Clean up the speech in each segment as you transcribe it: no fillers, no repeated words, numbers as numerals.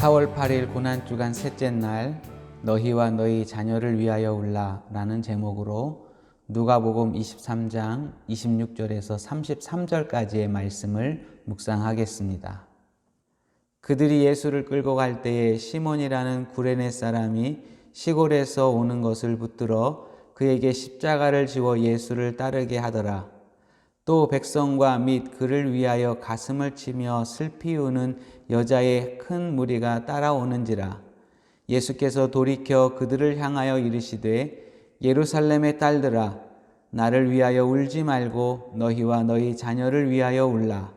4월 8일 고난주간 셋째 날 너희와 너희 자녀를 위하여 울라 라는 제목으로 누가복음 23장 26절에서 33절까지의 말씀을 묵상하겠습니다. 그들이 예수를 끌고 갈 때에 시몬이라는 구레네 사람이 시골에서 오는 것을 붙들어 그에게 십자가를 지워 예수를 따르게 하더라. 또 백성과 및 그를 위하여 가슴을 치며 슬피 우는 여자의 큰 무리가 따라오는지라. 예수께서 돌이켜 그들을 향하여 이르시되 예루살렘의 딸들아 나를 위하여 울지 말고 너희와 너희 자녀를 위하여 울라.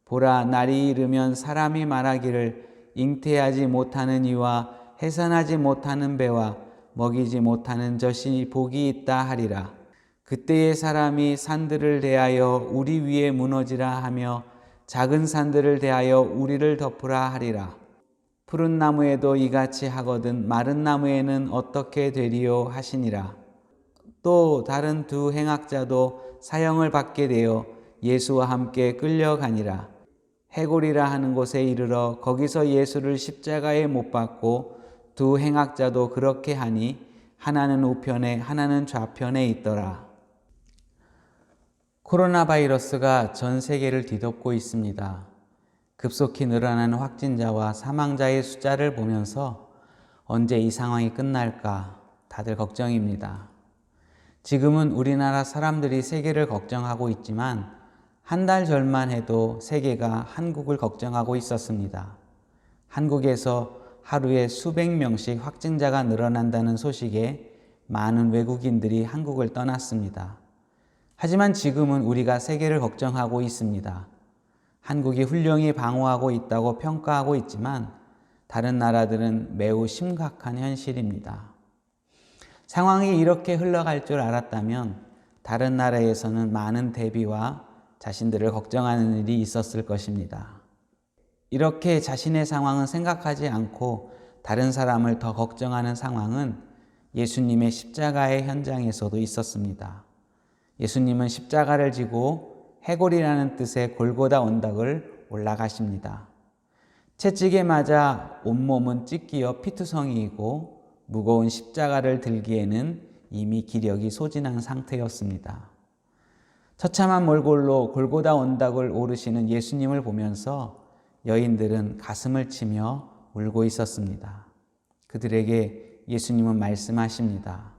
보라, 날이 이르면 사람이 말하기를 잉태하지 못하는 이와 해산하지 못하는 배와 먹이지 못하는 젖이 복이 있다 하리라. 그때의 사람이 산들을 대하여 우리 위에 무너지라 하며 작은 산들을 대하여 우리를 덮으라 하리라. 푸른 나무에도 이같이 하거든 마른 나무에는 어떻게 되리요 하시니라. 또 다른 두 행악자도 사형을 받게 되어 예수와 함께 끌려가니라. 해골이라 하는 곳에 이르러 거기서 예수를 십자가에 못 박고 두 행악자도 그렇게 하니 하나는 우편에 하나는 좌편에 있더라. 코로나 바이러스가 전 세계를 뒤덮고 있습니다. 급속히 늘어나는 확진자와 사망자의 숫자를 보면서 언제 이 상황이 끝날까 다들 걱정입니다. 지금은 우리나라 사람들이 세계를 걱정하고 있지만 한 달 전만 해도 세계가 한국을 걱정하고 있었습니다. 한국에서 하루에 수백 명씩 확진자가 늘어난다는 소식에 많은 외국인들이 한국을 떠났습니다. 하지만 지금은 우리가 세계를 걱정하고 있습니다. 한국이 훌륭히 방어하고 있다고 평가하고 있지만 다른 나라들은 매우 심각한 현실입니다. 상황이 이렇게 흘러갈 줄 알았다면 다른 나라에서는 많은 대비와 자신들을 걱정하는 일이 있었을 것입니다. 이렇게 자신의 상황은 생각하지 않고 다른 사람을 더 걱정하는 상황은 예수님의 십자가의 현장에서도 있었습니다. 예수님은 십자가를 지고 해골이라는 뜻의 골고다 언덕을 올라가십니다. 채찍에 맞아 온몸은 찢기어 피투성이이고 무거운 십자가를 들기에는 이미 기력이 소진한 상태였습니다. 처참한 몰골로 골고다 언덕을 오르시는 예수님을 보면서 여인들은 가슴을 치며 울고 있었습니다. 그들에게 예수님은 말씀하십니다.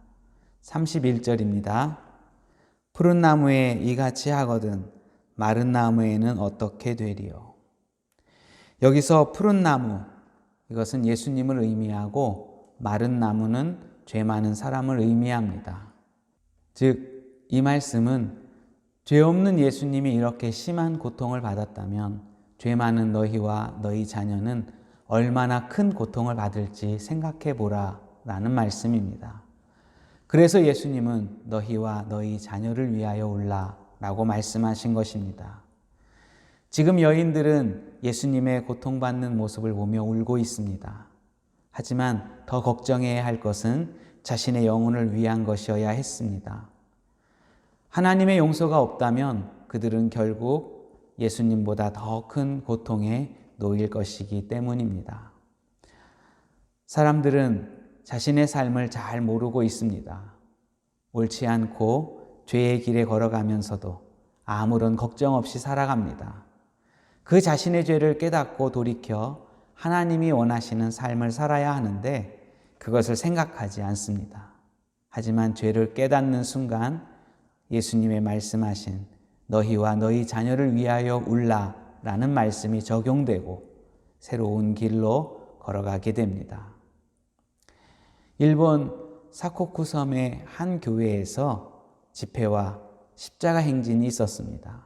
31절입니다. 푸른 나무에 이같이 하거든 마른 나무에는 어떻게 되리요. 여기서 푸른 나무, 이것은 예수님을 의미하고 마른 나무는 죄 많은 사람을 의미합니다. 즉, 이 말씀은 죄 없는 예수님이 이렇게 심한 고통을 받았다면 죄 많은 너희와 너희 자녀는 얼마나 큰 고통을 받을지 생각해 보라 라는 말씀입니다. 그래서 예수님은 너희와 너희 자녀를 위하여 울라 라고 말씀하신 것입니다. 지금 여인들은 예수님의 고통받는 모습을 보며 울고 있습니다. 하지만 더 걱정해야 할 것은 자신의 영혼을 위한 것이어야 했습니다. 하나님의 용서가 없다면 그들은 결국 예수님보다 더 큰 고통에 놓일 것이기 때문입니다. 사람들은 자신의 삶을 잘 모르고 있습니다. 옳지 않고 죄의 길에 걸어가면서도 아무런 걱정 없이 살아갑니다. 그 자신의 죄를 깨닫고 돌이켜 하나님이 원하시는 삶을 살아야 하는데 그것을 생각하지 않습니다. 하지만 죄를 깨닫는 순간 예수님의 말씀하신 너희와 너희 자녀를 위하여 울라 라는 말씀이 적용되고 새로운 길로 걸어가게 됩니다. 일본 사코쿠 섬의 한 교회에서 집회와 십자가 행진이 있었습니다.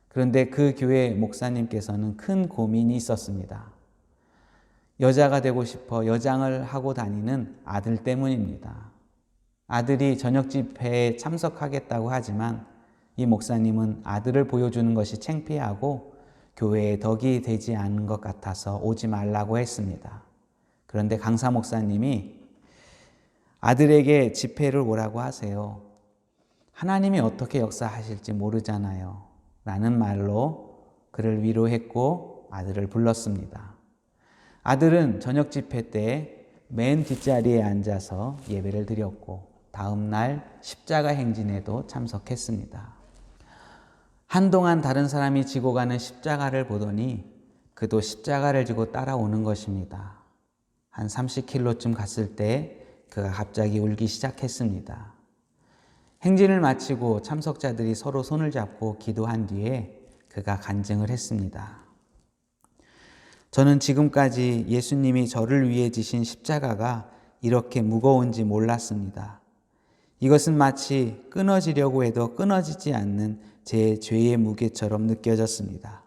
그런데 그 교회 목사님께서는 큰 고민이 있었습니다. 여자가 되고 싶어 여장을 하고 다니는 아들 때문입니다. 아들이 저녁 집회에 참석하겠다고 하지만 이 목사님은 아들을 보여주는 것이 창피하고 교회에 덕이 되지 않은 것 같아서 오지 말라고 했습니다. 그런데 강사 목사님이 아들에게 집회를 오라고 하세요. 하나님이 어떻게 역사하실지 모르잖아요. 라는 말로 그를 위로했고 아들을 불렀습니다. 아들은 저녁 집회 때 맨 뒷자리에 앉아서 예배를 드렸고 다음 날 십자가 행진에도 참석했습니다. 한동안 다른 사람이 지고 가는 십자가를 보더니 그도 십자가를 지고 따라오는 것입니다. 한 30km쯤 갔을 때 그가 갑자기 울기 시작했습니다. 행진을 마치고 참석자들이 서로 손을 잡고 기도한 뒤에 그가 간증을 했습니다. 저는 지금까지 예수님이 저를 위해 지신 십자가가 이렇게 무거운지 몰랐습니다. 이것은 마치 끊어지려고 해도 끊어지지 않는 제 죄의 무게처럼 느껴졌습니다.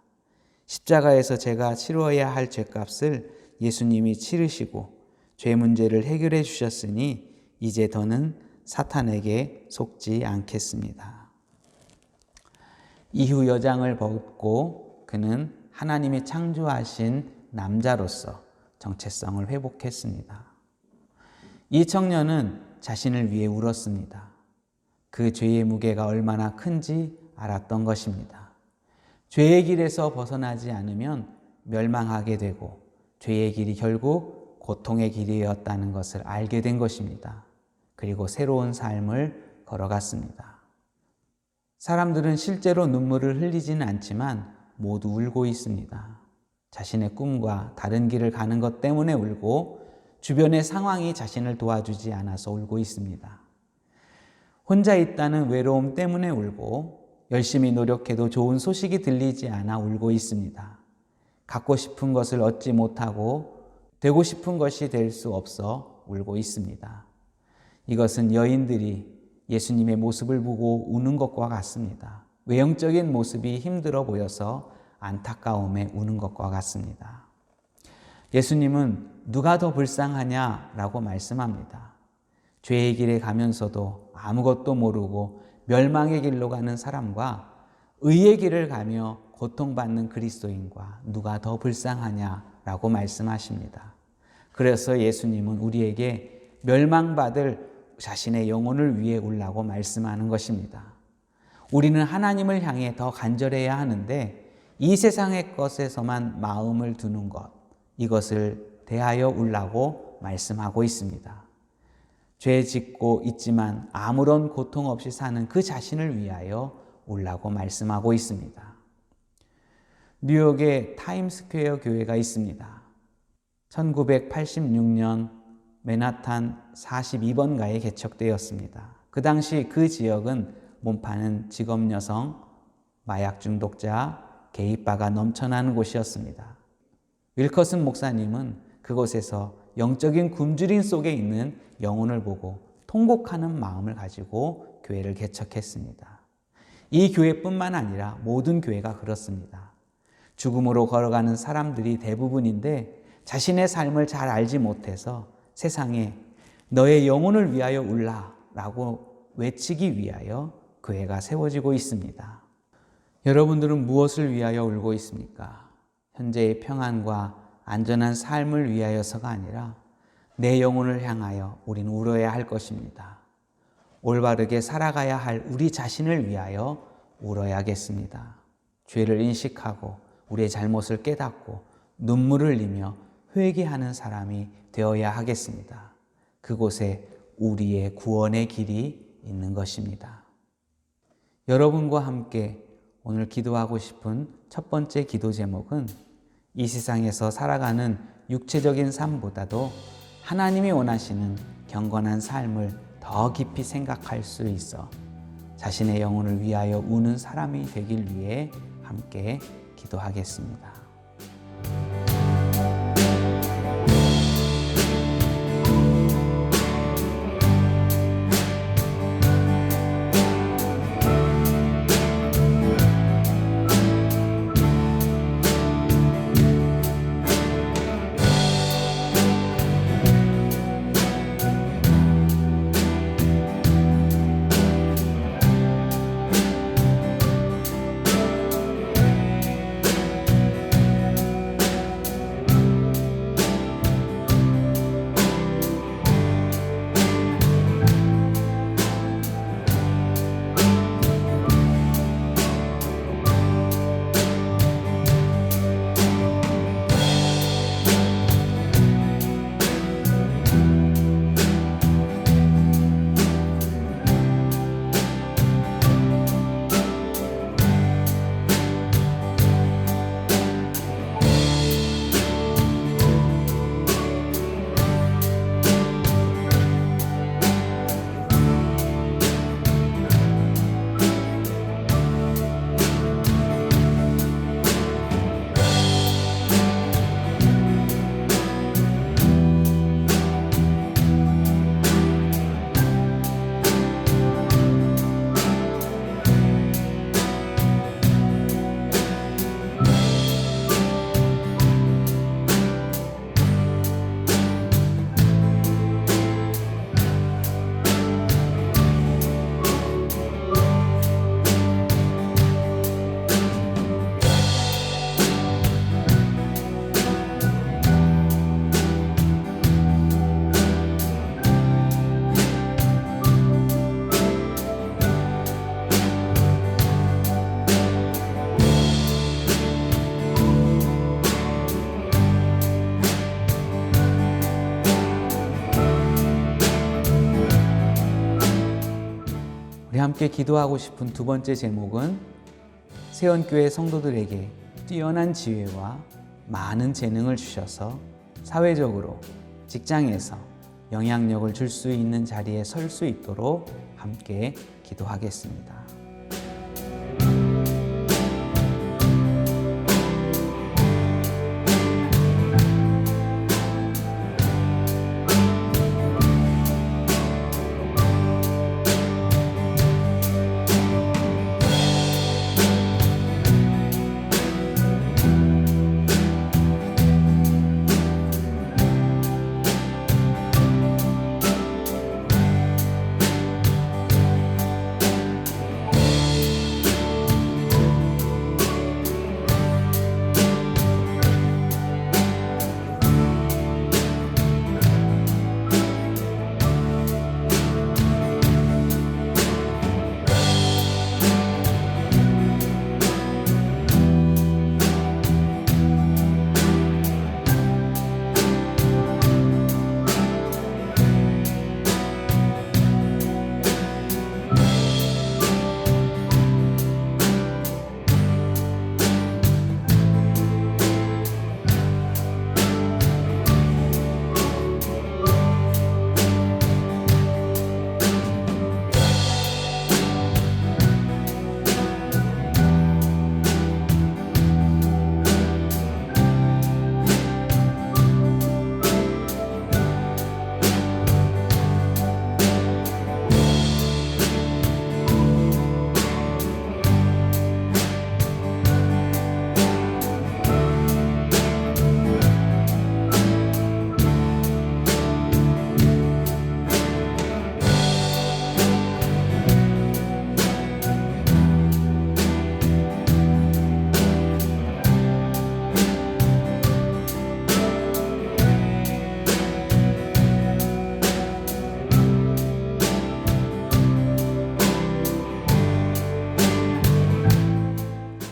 십자가에서 제가 치러야 할 죄값을 예수님이 치르시고 죄 문제를 해결해 주셨으니 이제 더는 사탄에게 속지 않겠습니다. 이후 여장을 벗고 그는 하나님이 창조하신 남자로서 정체성을 회복했습니다. 이 청년은 자신을 위해 울었습니다. 그 죄의 무게가 얼마나 큰지 알았던 것입니다. 죄의 길에서 벗어나지 않으면 멸망하게 되고 죄의 길이 결국 고통의 길이었다는 것을 알게 된 것입니다. 그리고 새로운 삶을 걸어갔습니다. 사람들은 실제로 눈물을 흘리지는 않지만 모두 울고 있습니다. 자신의 꿈과 다른 길을 가는 것 때문에 울고 주변의 상황이 자신을 도와주지 않아서 울고 있습니다. 혼자 있다는 외로움 때문에 울고 열심히 노력해도 좋은 소식이 들리지 않아 울고 있습니다. 갖고 싶은 것을 얻지 못하고 되고 싶은 것이 될 수 없어 울고 있습니다. 이것은 여인들이 예수님의 모습을 보고 우는 것과 같습니다. 외형적인 모습이 힘들어 보여서 안타까움에 우는 것과 같습니다. 예수님은 누가 더 불쌍하냐라고 말씀합니다. 죄의 길에 가면서도 아무것도 모르고 멸망의 길로 가는 사람과 의의 길을 가며 고통받는 그리스도인과 누가 더 불쌍하냐라고 말씀하십니다. 그래서 예수님은 우리에게 멸망받을 자신의 영혼을 위해 울라고 말씀하는 것입니다. 우리는 하나님을 향해 더 간절해야 하는데 이 세상의 것에서만 마음을 두는 것, 이것을 대하여 울라고 말씀하고 있습니다. 죄 짓고 있지만 아무런 고통 없이 사는 그 자신을 위하여 울라고 말씀하고 있습니다. 뉴욕에 타임스퀘어 교회가 있습니다. 1986년 맨하탄 42번가에 개척되었습니다. 그 당시 그 지역은 몸파는 직업 여성, 마약 중독자, 게이바가 넘쳐나는 곳이었습니다. 윌커슨 목사님은 그곳에서 영적인 굶주림 속에 있는 영혼을 보고 통곡하는 마음을 가지고 교회를 개척했습니다. 이 교회뿐만 아니라 모든 교회가 그렇습니다. 죽음으로 걸어가는 사람들이 대부분인데 자신의 삶을 잘 알지 못해서 세상에 너의 영혼을 위하여 울라 라고 외치기 위하여 교회가 세워지고 있습니다. 여러분들은 무엇을 위하여 울고 있습니까? 현재의 평안과 안전한 삶을 위하여서가 아니라 내 영혼을 향하여 우리는 울어야 할 것입니다. 올바르게 살아가야 할 우리 자신을 위하여 울어야겠습니다. 죄를 인식하고 우리의 잘못을 깨닫고 눈물을 흘리며 회개하는 사람이 되어야 하겠습니다. 그곳에 우리의 구원의 길이 있는 것입니다. 여러분과 함께 오늘 기도하고 싶은 첫 번째 기도 제목은 이 세상에서 살아가는 육체적인 삶보다도 하나님이 원하시는 경건한 삶을 더 깊이 생각할 수 있어 자신의 영혼을 위하여 우는 사람이 되길 위해 함께 기도하겠습니다. 함께 기도하고 싶은 두 번째 제목은 세원교회 성도들에게 뛰어난 지혜와 많은 재능을 주셔서 사회적으로, 직장에서 영향력을 줄 수 있는 자리에 설 수 있도록 함께 기도하겠습니다.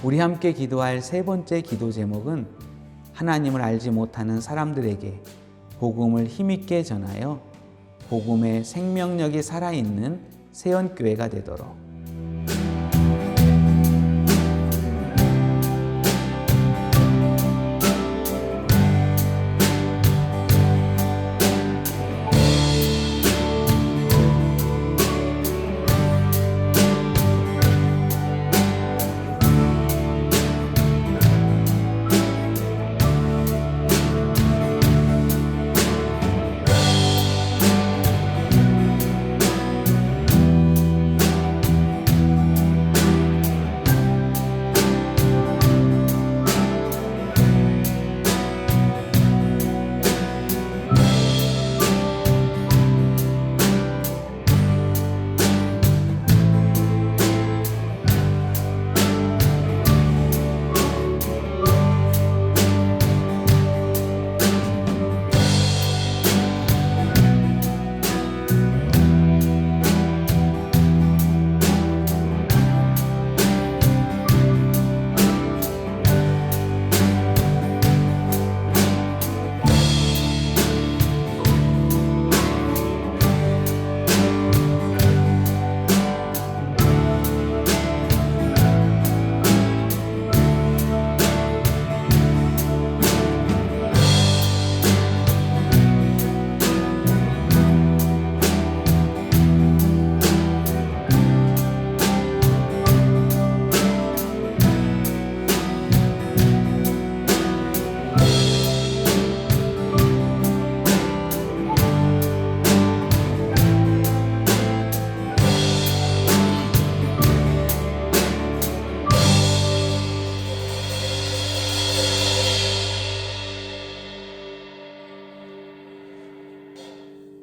우리 함께 기도할 세 번째 기도 제목은 하나님을 알지 못하는 사람들에게 복음을 힘있게 전하여 복음의 생명력이 살아있는 세원교회가 되도록